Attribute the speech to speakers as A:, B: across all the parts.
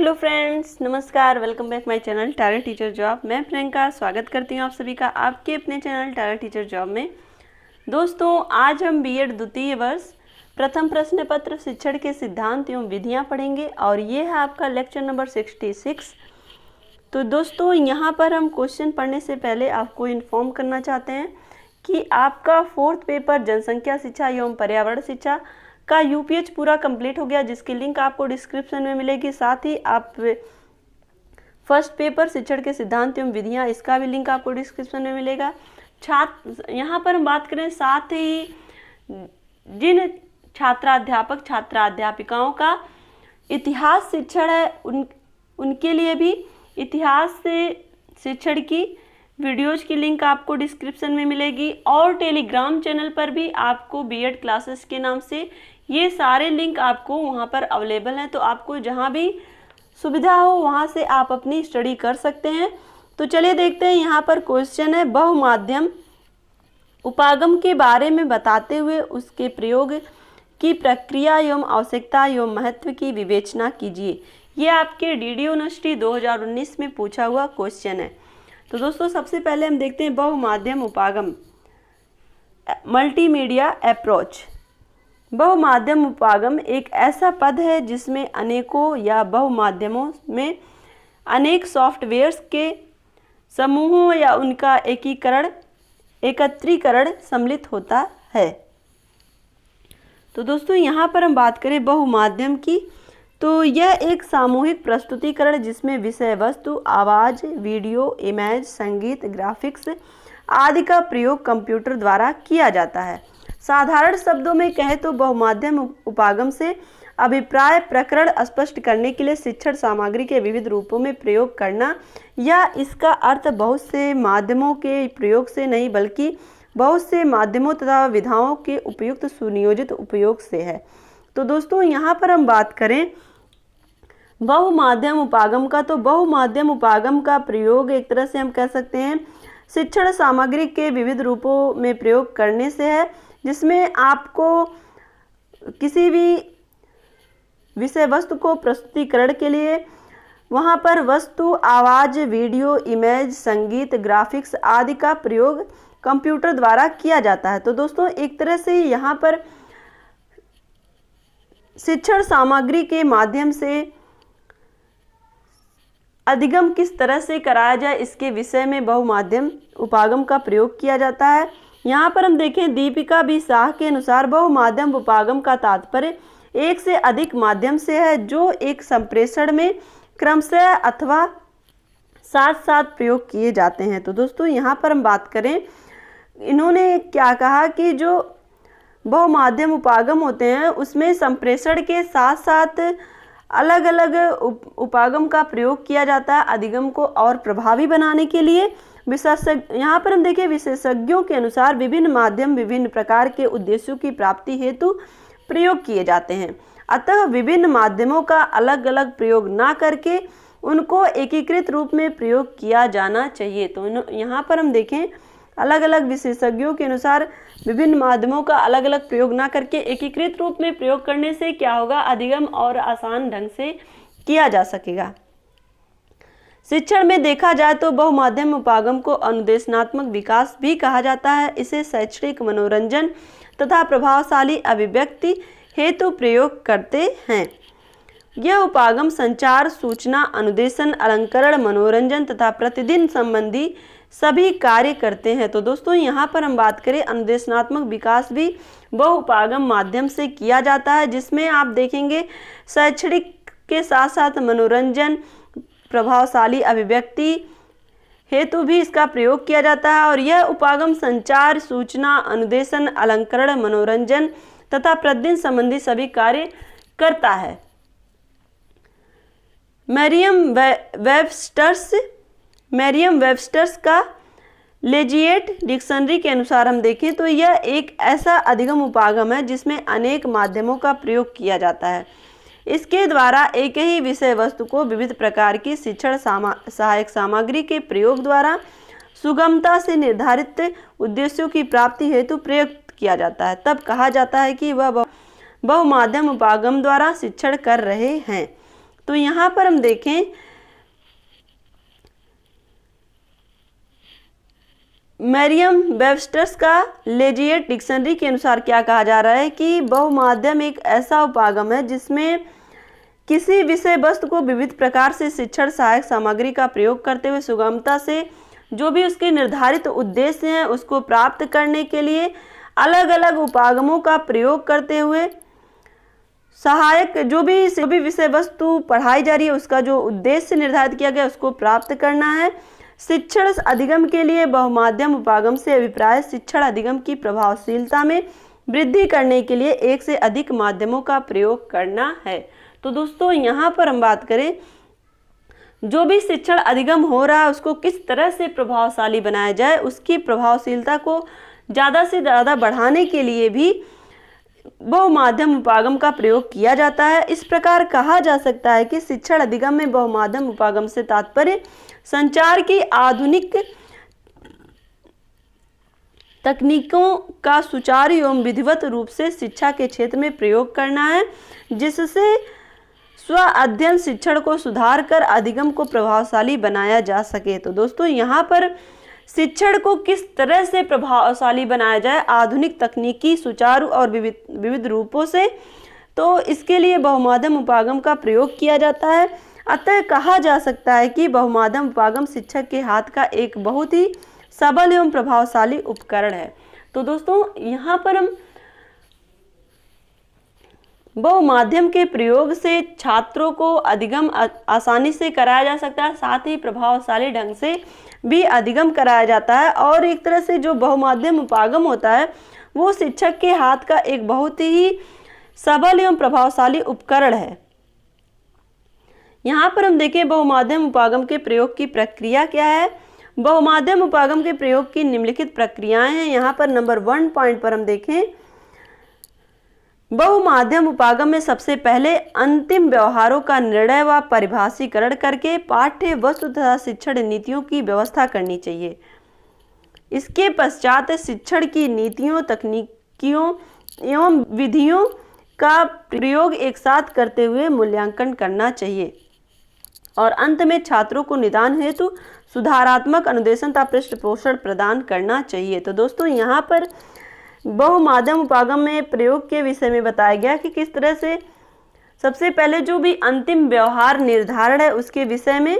A: Hello friends, नमस्कार। Welcome back my channel talent teacher job. मैं प्रियंका स्वागत करती हूँ आप सभी का आपके अपने चैनल टैलेंट टीचर जॉब में। दोस्तों, आज हम बीएड द्वितीय वर्ष प्रथम प्रश्न पत्र शिक्षण के सिद्धांत एवं विधियाँ पढ़ेंगे और ये है आपका लेक्चर नंबर 66। तो दोस्तों, यहाँ पर हम क्वेश्चन पढ़ने से पहले आपको इन्फॉर्म करना चाहते हैं कि आपका 4th पेपर जनसंख्या शिक्षा एवं पर्यावरण शिक्षा का यूपीएच पूरा कंप्लीट हो गया, जिसकी लिंक आपको डिस्क्रिप्शन में मिलेगी। साथ ही आप फर्स्ट पेपर शिक्षण के सिद्धांत एवं विधियाँ, इसका भी लिंक आपको डिस्क्रिप्शन में मिलेगा। यहाँ पर हम बात करें, साथ ही जिन छात्राध्यापिकाओं का इतिहास शिक्षण है उनके लिए भी इतिहास से शिक्षण की वीडियोज की लिंक आपको डिस्क्रिप्शन में मिलेगी और टेलीग्राम चैनल पर भी आपको बीएड क्लासेस के नाम से ये सारे लिंक आपको वहाँ पर अवेलेबल हैं। तो आपको जहाँ भी सुविधा हो वहाँ से आप अपनी स्टडी कर सकते हैं। तो चलिए देखते हैं, यहाँ पर क्वेश्चन है, बहुमाध्यम उपागम के बारे में बताते हुए उसके प्रयोग की प्रक्रिया एवं आवश्यकता एवं महत्व की विवेचना कीजिए। ये आपके डीडी यूनिवर्सिटी 2019 में पूछा हुआ क्वेश्चन है। तो दोस्तों, सबसे पहले हम देखते हैं बहुमाध्यम उपागम, मल्टीमीडिया अप्रोच। बहुमाध्यम उपागम एक ऐसा पद है जिसमें अनेकों या बहुमाध्यमों में अनेक सॉफ्टवेयर्स के समूहों या उनका एकत्रीकरण सम्मिलित होता है। तो दोस्तों, यहाँ पर हम बात करें बहुमाध्यम की, तो यह एक सामूहिक प्रस्तुतिकरण जिसमें विषय वस्तु, आवाज़, वीडियो, इमेज, संगीत, ग्राफिक्स आदि का प्रयोग कंप्यूटर द्वारा किया जाता है। साधारण शब्दों में कहें तो बहुमाध्यम उपागम से अभिप्राय प्रकरण स्पष्ट करने के लिए शिक्षण सामग्री के विविध रूपों में प्रयोग करना, या इसका अर्थ बहुत से माध्यमों के प्रयोग से नहीं बल्कि बहुत से माध्यमों तथा विधाओं के उपयुक्त सुनियोजित उपयोग से है। तो दोस्तों, यहाँ पर हम बात करें बहुमाध्यम उपागम का, तो बहुमाध्यम उपागम का प्रयोग एक तरह से हम कह सकते हैं शिक्षण सामग्री के विविध रूपों में प्रयोग करने से है, जिसमें आपको किसी भी विषय वस्तु को प्रस्तुतिकरण के लिए वहाँ पर वस्तु, आवाज़, वीडियो, इमेज, संगीत, ग्राफिक्स आदि का प्रयोग कंप्यूटर द्वारा किया जाता है। तो दोस्तों, एक तरह से यहाँ पर शिक्षण सामग्री के माध्यम से अधिगम किस तरह से कराया जाए, इसके विषय में बहुमाध्यम उपागम का प्रयोग किया जाता है। यहाँ पर हम देखें, दीपिका बी शाह के अनुसार बहुमाध्यम उपागम का तात्पर्य एक से अधिक माध्यम से है जो एक संप्रेषण में क्रमशः अथवा साथ साथ प्रयोग किए जाते हैं। तो दोस्तों, यहाँ पर हम बात करें, इन्होंने क्या कहा कि जो बहुमाध्यम उपागम होते हैं उसमें संप्रेषण के साथ साथ अलग अलग उपागम का प्रयोग किया जाता है अधिगम को और प्रभावी बनाने के लिए। यहाँ पर हम देखें, विशेषज्ञों के अनुसार विभिन्न माध्यम विभिन्न प्रकार के उद्देश्यों की प्राप्ति हेतु प्रयोग किए जाते हैं। अतः विभिन्न माध्यमों का अलग अलग प्रयोग ना करके उनको एकीकृत रूप में प्रयोग किया जाना चाहिए। तो यहाँ पर हम देखें, अलग अलग विशेषज्ञों के अनुसार विभिन्न माध्यमों का अलग अलग प्रयोग ना करके एकीकृत रूप में प्रयोग करने से क्या होगा, अधिगम और आसान ढंग से किया जा सकेगा। शिक्षण में देखा जाए तो बहुमाध्यम उपागम को अनुदेशनात्मक विकास भी कहा जाता है। इसे शैक्षणिक, मनोरंजन तथा प्रभावशाली अभिव्यक्ति हेतु प्रयोग करते हैं। यह उपागम संचार, सूचना, अनुदेशन, अलंकरण, मनोरंजन तथा प्रतिदिन संबंधी सभी कार्य करते हैं। तो दोस्तों, यहाँ पर हम बात करें, अनुदेशनात्मक विकास भी बहुउपागम माध्यम से किया जाता है, जिसमें आप देखेंगे शैक्षणिक के साथ साथ मनोरंजन, प्रभावशाली अभिव्यक्ति हेतु भी इसका प्रयोग किया जाता है। और यह उपागम संचार, सूचना, अनुदेशन, अलंकरण, मनोरंजन तथा प्रतिदिन संबंधी सभी कार्य करता है। मैरियम वेबस्टर्स का लेजिएट डिक्शनरी के अनुसार हम देखें तो यह एक ऐसा अधिगम उपागम है जिसमें अनेक माध्यमों का प्रयोग किया जाता है। इसके द्वारा एक ही विषय वस्तु को विविध प्रकार की शिक्षण सहायक सामग्री के प्रयोग द्वारा सुगमता से निर्धारित उद्देश्यों की प्राप्ति हेतु प्रयुक्त किया जाता है। तब कहा जाता है कि वह बहुमाध्यम उपागम द्वारा शिक्षण कर रहे हैं। तो यहाँ पर हम देखें मैरियम वेबस्टर्स का लेजिएट डिक्शनरी के अनुसार क्या कहा जा रहा है कि बहुमाध्यम एक ऐसा उपागम है जिसमें किसी विषय वस्तु को विविध प्रकार से शिक्षण सहायक सामग्री का प्रयोग करते हुए सुगमता से जो भी उसके निर्धारित उद्देश्य हैं उसको प्राप्त करने के लिए अलग अलग उपागमों का प्रयोग करते हुए सहायक जो भी विषय वस्तु पढ़ाई जा रही है उसका जो उद्देश्य निर्धारित किया गया उसको प्राप्त करना है। शिक्षण अधिगम के लिए बहुमाध्यम उपागम से अभिप्राय शिक्षण अधिगम की प्रभावशीलता में वृद्धि करने के लिए एक से अधिक माध्यमों का प्रयोग करना है। तो दोस्तों यहाँ पर हम बात करें जो भी शिक्षण अधिगम हो रहा है उसको किस तरह से प्रभावशाली बनाया जाए, उसकी प्रभावशीलता को ज़्यादा से ज़्यादा बढ़ाने के लिए भी बहुमाध्यम उपागम का प्रयोग किया जाता है। इस प्रकार कहा जा सकता है कि शिक्षण अधिगम में बहुमाध्यम उपागम से तात्पर्य संचार की आधुनिक तकनीकों का सुचारू एवं विधिवत रूप से शिक्षा के क्षेत्र में प्रयोग करना है, जिससे स्व अध्ययन शिक्षण को सुधार कर अधिगम को प्रभावशाली बनाया जा सके। तो दोस्तों यहाँ पर शिक्षण को किस तरह से प्रभावशाली बनाया जाए आधुनिक तकनीकी सुचारू और विविध रूपों से, तो इसके लिए बहुमाध्यम उपागम का प्रयोग किया जाता है। अतः कहा जा सकता है कि बहुमाध्यम उपागम शिक्षक के हाथ का एक बहुत ही सबल एवं प्रभावशाली उपकरण है। तो दोस्तों यहाँ पर हम बहुमाध्यम के प्रयोग से छात्रों को अधिगम आसानी से कराया जा सकता है, साथ ही प्रभावशाली ढंग से भी अधिगम कराया जाता है। और एक तरह से जो बहुमाध्यम उपागम होता है वो शिक्षक के हाथ का एक बहुत ही सबल एवं प्रभावशाली उपकरण है। यहाँ पर हम देखें बहुमाध्यम उपागम के प्रयोग की प्रक्रिया क्या है। बहुमाध्यम उपागम के प्रयोग की निम्नलिखित प्रक्रियाएं हैं। यहाँ पर नंबर 1 पॉइंट पर हम देखें बहुमाध्यम उपागम में सबसे पहले अंतिम व्यवहारों का निर्णय व परिभाषीकरण करके पाठ्य वस्तु तथा शिक्षण नीतियों की व्यवस्था करनी चाहिए। इसके पश्चात शिक्षण की नीतियों तकनीकियों एवं विधियों का प्रयोग एक साथ करते हुए मूल्यांकन करना चाहिए और अंत में छात्रों को निदान हेतु सुधारात्मक अनुदेशन तथा पृष्ठपोषण प्रदान करना चाहिए। तो दोस्तों यहाँ पर बहुमाध्यम उपागम में प्रयोग के विषय में बताया गया कि किस तरह से सबसे पहले जो भी अंतिम व्यवहार निर्धारण है उसके विषय में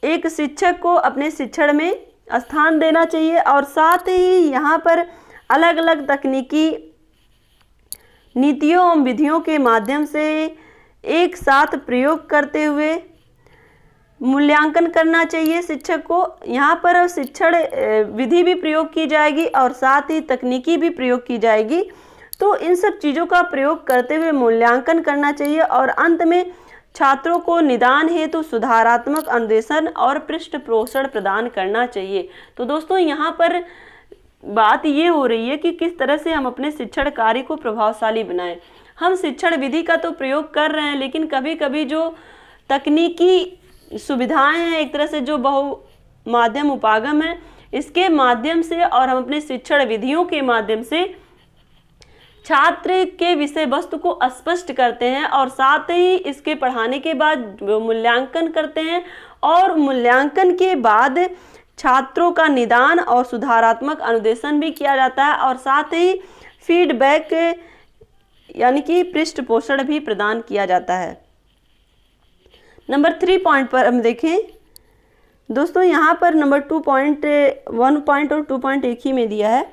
A: एक शिक्षक को अपने शिक्षण में स्थान देना चाहिए और साथ ही यहाँ पर अलग अलग तकनीकी नीतियों एवं विधियों के माध्यम से एक साथ प्रयोग करते हुए मूल्यांकन करना चाहिए शिक्षक को। यहाँ पर शिक्षण विधि भी प्रयोग की जाएगी और साथ ही तकनीकी भी प्रयोग की जाएगी। तो इन सब चीज़ों का प्रयोग करते हुए मूल्यांकन करना चाहिए और अंत में छात्रों को निदान हेतु सुधारात्मक अनुदेशन और पृष्ठपोषण प्रदान करना चाहिए। तो दोस्तों यहाँ पर बात ये हो रही है कि किस तरह से हम अपने शिक्षण कार्य को प्रभावशाली बनाएं। हम शिक्षण विधि का तो प्रयोग कर रहे हैं, लेकिन कभी कभी जो तकनीकी सुविधाएं हैं, एक तरह से जो बहुमाध्यम उपागम है, इसके माध्यम से और हम अपने शिक्षण विधियों के माध्यम से छात्र के विषय वस्तु को स्पष्ट करते हैं और साथ ही इसके पढ़ाने के बाद मूल्यांकन करते हैं और मूल्यांकन के बाद छात्रों का निदान और सुधारात्मक अनुदेशन भी किया जाता है और साथ ही फीडबैक यानी कि पृष्ठपोषण भी प्रदान किया जाता है। नंबर 3 पॉइंट पर हम देखें दोस्तों, यहाँ पर नंबर 2 पॉइंट 1 पॉइंट और 2 पॉइंट एक ही में दिया है।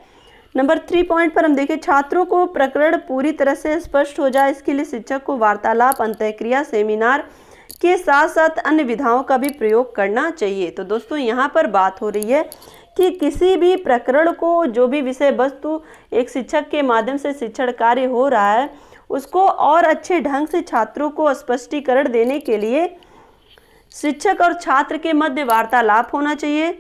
A: नंबर 3 पॉइंट पर हम देखें छात्रों को प्रकरण पूरी तरह से स्पष्ट हो जाए, इसके लिए शिक्षक को वार्तालाप, अंतःक्रिया, सेमिनार के साथ साथ अन्य विधाओं का भी प्रयोग करना चाहिए। तो दोस्तों यहाँ पर बात हो रही है कि किसी भी प्रकरण को, जो भी विषय वस्तु एक शिक्षक के माध्यम से शिक्षण कार्य हो रहा है, उसको और अच्छे ढंग से छात्रों को स्पष्टीकरण देने के लिए शिक्षक और छात्र के मध्य वार्तालाप होना चाहिए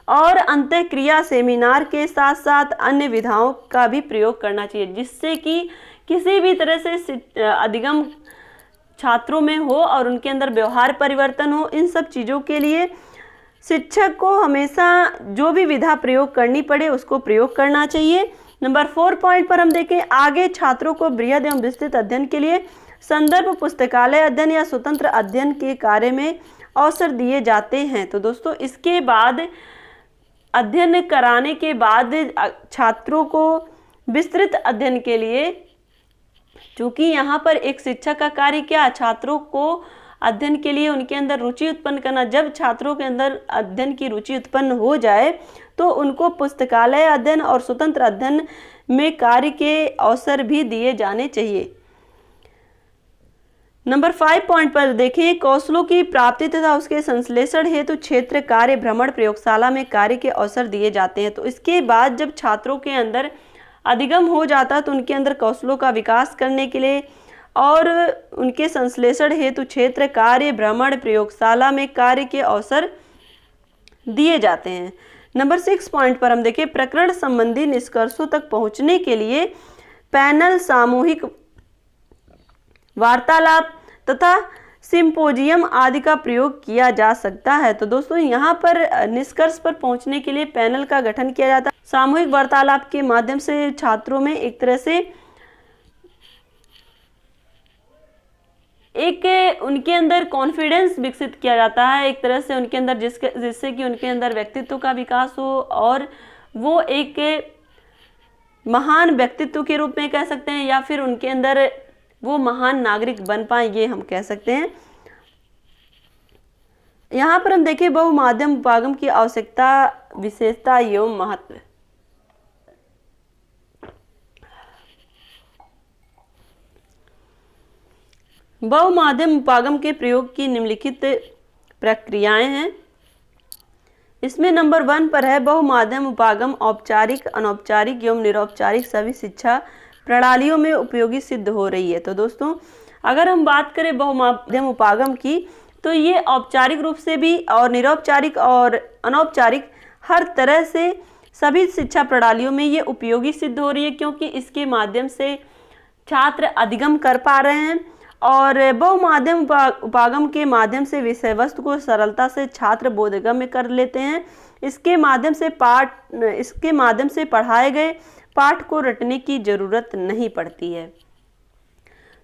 A: और अंतःक्रिया, सेमिनार के साथ साथ अन्य विधाओं का भी प्रयोग करना चाहिए, जिससे कि किसी भी तरह से अधिगम छात्रों में हो और उनके अंदर व्यवहार परिवर्तन हो। इन सब चीज़ों के लिए शिक्षक को हमेशा जो भी विधा प्रयोग करनी पड़े उसको प्रयोग करना चाहिए। नंबर 4 पॉइंट पर हम देखें आगे छात्रों को बृहद एवं विस्तृत अध्ययन के लिए संदर्भ पुस्तकालय अध्ययन या स्वतंत्र अध्ययन के कार्य में अवसर दिए जाते हैं। तो दोस्तों इसके बाद अध्ययन कराने के बाद छात्रों को विस्तृत अध्ययन के लिए, चूंकि यहाँ पर एक शिक्षक का कार्य क्या, छात्रों को अध्ययन के लिए उनके अंदर रुचि उत्पन्न करना। जब छात्रों के अंदर अध्ययन की रुचि उत्पन्न हो जाए तो उनको पुस्तकालय अध्ययन और स्वतंत्र अध्ययन में कार्य के अवसर भी दिए जाने चाहिए। नंबर 5 पॉइंट पर देखें, कौशलों की प्राप्ति तथा उसके संश्लेषण हेतु क्षेत्र कार्य भ्रमण प्रयोगशाला में कार्य के अवसर दिए जाते हैं। तो इसके बाद जब छात्रों के अंदर अधिगम हो जाता है तो उनके अंदर कौशलों का विकास करने के लिए और उनके संश्लेषण हेतु क्षेत्र कार्य भ्रमण प्रयोगशाला में कार्य के अवसर दिए जाते हैं। नंबर 6 पॉइंट पर हम देखें, प्रकरण संबंधी निष्कर्षों तक पहुंचने के लिए पैनल, सामूहिक वार्तालाप तथा सिंपोजियम आदि का प्रयोग किया जा सकता है। तो दोस्तों यहाँ पर निष्कर्ष पर पहुंचने के लिए पैनल का गठन किया जाता है। सामूहिक वार्तालाप के माध्यम से छात्रों में एक तरह से उनके अंदर कॉन्फिडेंस विकसित किया जाता है, एक तरह से उनके अंदर जिससे कि उनके अंदर व्यक्तित्व का विकास हो और वो एक महान व्यक्तित्व के रूप में कह सकते हैं या फिर उनके अंदर वो महान नागरिक बन पाए, ये हम कह सकते हैं। यहाँ पर हम देखें बहुमाध्यम उपागम की आवश्यकता, विशेषता एवं महत्व। बहुमाध्यम उपागम के प्रयोग की निम्नलिखित प्रक्रियाएं हैं। इसमें नंबर 1 पर है, बहुमाध्यम उपागम औपचारिक, अनौपचारिक एवं निरौपचारिक सभी शिक्षा प्रणालियों में उपयोगी सिद्ध हो रही है। तो दोस्तों अगर हम बात करें बहुमाध्यम उपागम की तो ये औपचारिक रूप से भी और निरौपचारिक और अनौपचारिक हर तरह से सभी शिक्षा प्रणालियों में ये उपयोगी सिद्ध हो रही है, क्योंकि इसके माध्यम से छात्र अधिगम कर पा रहे हैं और बहुमाध्यम उपागम के माध्यम से विषय वस्तु को सरलता से छात्र बोधगम्य कर लेते हैं। इसके माध्यम से पढ़ाए गए पाठ को रटने की जरूरत नहीं पड़ती है।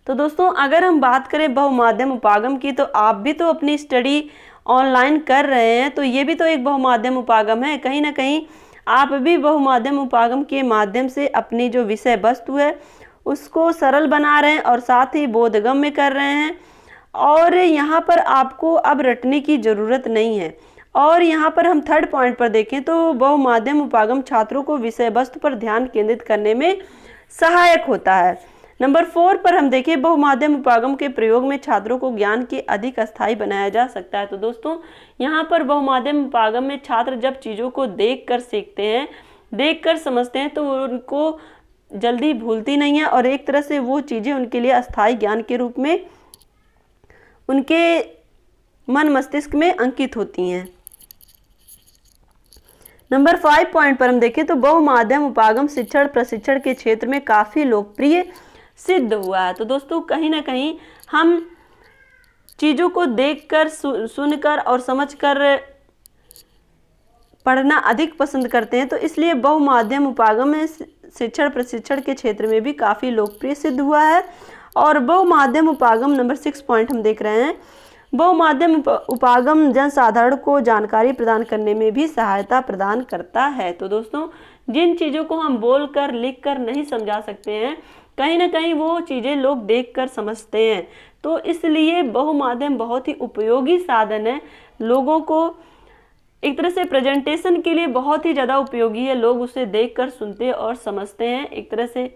A: तो दोस्तों अगर हम बात करें बहुमाध्यम उपागम की तो आप भी तो अपनी स्टडी ऑनलाइन कर रहे हैं, तो ये भी तो एक बहुमाध्यम उपागम है। कहीं ना कहीं आप भी बहुमाध्यम उपागम के माध्यम से अपनी जो विषय वस्तु है उसको सरल बना रहे हैं और साथ ही बोधगम्य कर रहे हैं और यहाँ पर आपको अब रटने की ज़रूरत नहीं है। और यहाँ पर हम 3rd पॉइंट पर देखें तो बहुमाध्यम उपागम छात्रों को विषय वस्तु पर ध्यान केंद्रित करने में सहायक होता है। नंबर 4 पर हम देखें बहुमाध्यम उपागम के प्रयोग में छात्रों को ज्ञान के अधिक अस्थायी बनाया जा सकता है। तो दोस्तों यहाँ पर बहुमाध्यम उपागम में छात्र जब चीज़ों को देख कर सीखते हैं, देख कर समझते हैं, तो उनको जल्दी भूलती नहीं है और एक तरह से वो चीज़ें उनके लिए अस्थायी ज्ञान के रूप में उनके मन मस्तिष्क में अंकित होती हैं। नंबर 5 पॉइंट पर हम देखें तो बहुमाध्यम उपागम शिक्षण प्रशिक्षण के क्षेत्र में काफ़ी लोकप्रिय सिद्ध हुआ है। तो दोस्तों कहीं ना कहीं हम चीज़ों को देखकर, सुनकर और समझकर पढ़ना अधिक पसंद करते हैं, तो इसलिए बहुमाध्यम उपागम में शिक्षण प्रशिक्षण के क्षेत्र में भी काफ़ी लोकप्रिय सिद्ध हुआ है। और बहुमाध्यम उपागम नंबर 6 पॉइंट हम देख रहे हैं, बहुमाध्यम उपागम जनसाधारण को जानकारी प्रदान करने में भी सहायता प्रदान करता है। तो दोस्तों जिन चीज़ों को हम बोलकर लिखकर नहीं समझा सकते हैं, कहीं ना कहीं वो चीज़ें लोग देखकर समझते हैं। तो इसलिए बहुमाध्यम बहुत ही उपयोगी साधन है, लोगों को एक तरह से प्रेजेंटेशन के लिए बहुत ही ज़्यादा उपयोगी है। लोग उसे देखकर सुनते और समझते हैं। एक तरह से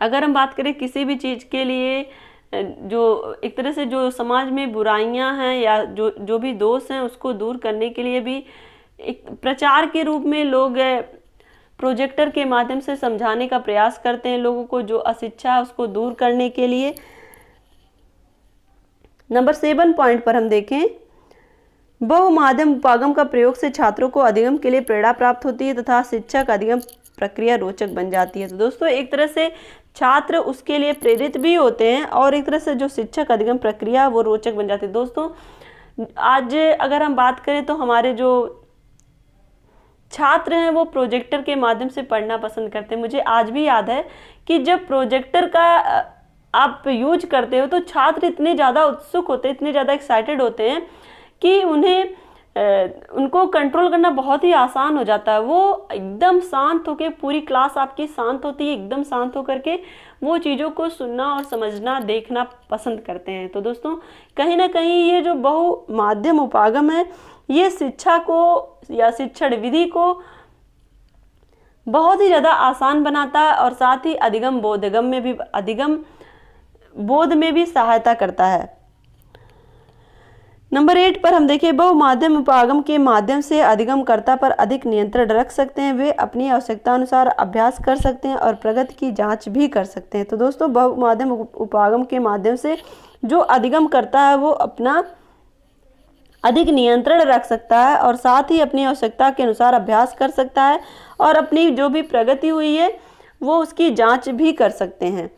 A: अगर हम बात करें किसी भी चीज़ के लिए, जो एक तरह से जो समाज में बुराइयां हैं या जो भी दोष हैं उसको दूर करने के लिए भी एक प्रचार के रूप में लोग प्रोजेक्टर के माध्यम से समझाने का प्रयास करते हैं लोगों को, जो अशिक्षा है उसको दूर करने के लिए। नंबर 7 पॉइंट पर हम देखें, बहुमाध्यम उपागम का प्रयोग से छात्रों को अधिगम के लिए प्रेरणा प्राप्त होती है तथा शिक्षा का अधिगम प्रक्रिया रोचक बन जाती है। तो दोस्तों एक तरह से छात्र उसके लिए प्रेरित भी होते हैं और एक तरह से जो शिक्षक अधिगम प्रक्रिया वो रोचक बन जाती है। दोस्तों आज अगर हम बात करें तो हमारे जो छात्र हैं वो प्रोजेक्टर के माध्यम से पढ़ना पसंद करते हैं। मुझे आज भी याद है कि जब प्रोजेक्टर का आप यूज करते हो तो छात्र इतने ज़्यादा उत्सुक होते हैं, इतने ज़्यादा एक्साइटेड होते हैं कि उनको कंट्रोल करना बहुत ही आसान हो जाता है। वो एकदम शांत होकर, पूरी क्लास आपकी शांत होती है, एकदम शांत होकर के वो चीज़ों को सुनना और समझना, देखना पसंद करते हैं। तो दोस्तों कहीं ना कहीं ये जो बहुमाध्यम उपागम है, ये शिक्षा को या शिक्षण विधि को बहुत ही ज़्यादा आसान बनाता है और साथ ही अधिगम बोध में भी सहायता करता है। नंबर 8 पर हम देखें, बहुमाध्यम उपागम के माध्यम से अधिगमकर्ता पर अधिक नियंत्रण रख सकते हैं। वे अपनी आवश्यकता अनुसार अभ्यास कर सकते हैं और प्रगति की जांच भी कर सकते हैं। तो दोस्तों बहुमाध्यम उपागम के माध्यम से जो अधिगम करता है वो अपना अधिक नियंत्रण रख सकता है और साथ ही अपनी आवश्यकता के अनुसार अभ्यास कर सकता है और अपनी जो भी प्रगति हुई है वो उसकी जांच भी कर सकते हैं।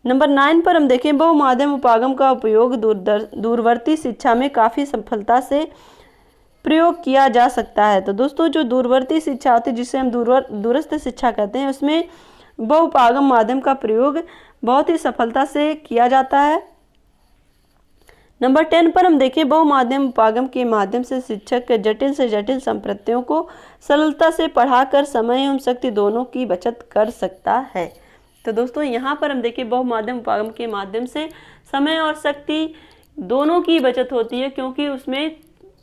A: नंबर 9 पर हम देखें, बहुमाध्यम उपागम का उपयोग दूरवर्ती शिक्षा में काफ़ी सफलता से प्रयोग किया जा सकता है। तो दोस्तों जो दूरवर्ती शिक्षा होती है, जिसे हम दूरस्थ शिक्षा कहते हैं, उसमें बहुउपागम माध्यम का प्रयोग बहुत ही सफलता से किया जाता है। नंबर 10 पर हम देखें, बहुमाध्यम उपागम के माध्यम से शिक्षक जटिल से जटिल संप्रत्यों को सरलता से पढ़ाकर समय एवं शक्ति दोनों की बचत कर सकता है। तो दोस्तों यहाँ पर हम देखें, बहुमाध्यम उपागम के माध्यम से समय और शक्ति दोनों की बचत होती है, क्योंकि उसमें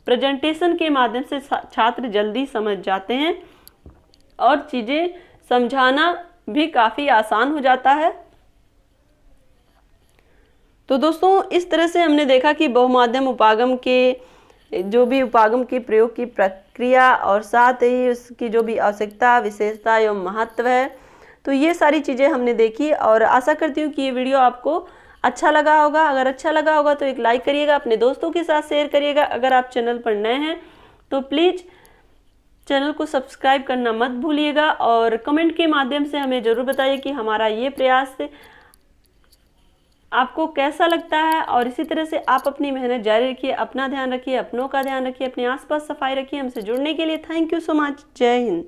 A: प्रेजेंटेशन के माध्यम से छात्र जल्दी समझ जाते हैं और चीज़ें समझाना भी काफ़ी आसान हो जाता है। तो दोस्तों इस तरह से हमने देखा कि बहुमाध्यम उपागम के जो भी उपागम के प्रयोग की प्रक्रिया और साथ ही उसकी जो भी आवश्यकता, विशेषता एवं महत्व है, तो ये सारी चीज़ें हमने देखी और आशा करती हूँ कि ये वीडियो आपको अच्छा लगा होगा। अगर अच्छा लगा होगा तो एक लाइक करिएगा, अपने दोस्तों के साथ शेयर करिएगा। अगर आप चैनल पर नए हैं तो प्लीज़ चैनल को सब्सक्राइब करना मत भूलिएगा और कमेंट के माध्यम से हमें ज़रूर बताइए कि हमारा ये प्रयास आपको कैसा लगता है। और इसी तरह से आप अपनी मेहनत जारी रखिए, अपना ध्यान रखिए, अपनों का ध्यान रखिए, अपने आसपास सफाई रखिए। हमसे जुड़ने के लिए थैंक यू सो मच। जय हिंद।